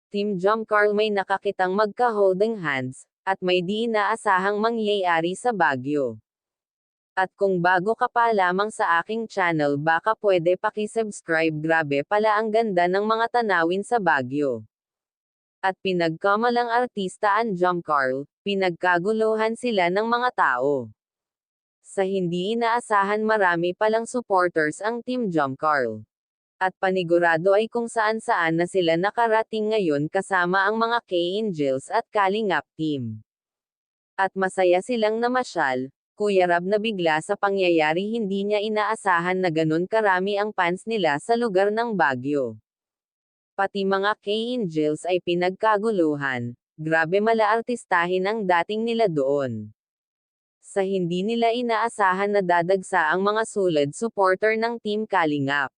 Team Jomcarl may nakakitang magka-holding hands, at may di inaasahang mangyayari sa Baguio. At kung bago ka pa lamang sa aking channel baka pwede paki-subscribe, grabe pala ang ganda ng mga tanawin sa Baguio. At pinagkamalang artista ang Jomcarl, pinagkaguluhan sila ng mga tao. Sa hindi inaasahan marami palang supporters ang Team Jomcarl. At panigurado ay kung saan-saan na sila nakarating ngayon kasama ang mga K-Angels at Kalingap team. At masaya silang namasyal, Kuya Rab, na bigla sa pangyayari hindi niya inaasahan na ganun karami ang fans nila sa lugar ng Baguio. Pati mga K-Angels ay pinagkaguluhan, grabe mala artistahin ang dating nila doon. Sa hindi nila inaasahan na dadagsa ang mga sulad supporter ng Team Kalingap.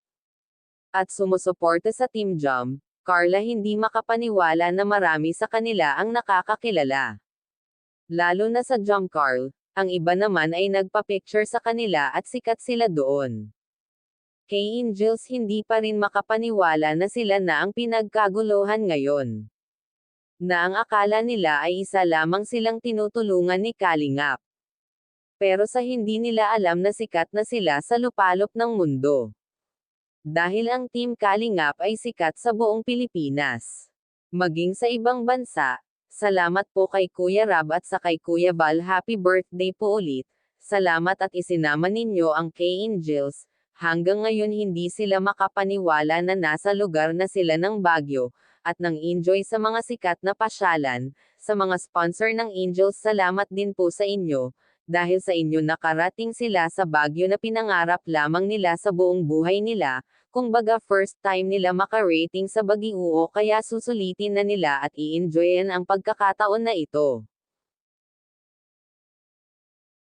At sumusuporta sa Team Jom, Carla, hindi makapaniwala na marami sa kanila ang nakakakilala. Lalo na sa Jomcarl, ang iba naman ay nagpa-picture sa kanila at sikat sila doon. K-Angels hindi pa rin makapaniwala na sila na ang pinagkaguluhan ngayon. Na ang akala nila ay isa lamang silang tinutulungan ni Kalingap. Pero sa hindi nila alam na sikat na sila sa lupalop ng mundo. Dahil ang Team Kalingap ay sikat sa buong Pilipinas. Maging sa ibang bansa. Salamat po kay Kuya Rab at sa kay Kuya Val, happy birthday po ulit. Salamat at isinama ninyo ang K-Angels. Hanggang ngayon hindi sila makapaniwala na nasa lugar na sila ng Baguio, at nang enjoy sa mga sikat na pasyalan. Sa mga sponsor ng Angels, salamat din po sa inyo. Dahil sa inyo nakarating sila sa Baguio na pinangarap lamang nila sa buong buhay nila, kumbaga first time nila maka-rating sa Baguio, kaya susulitin na nila at i-enjoyin ang pagkakataon na ito.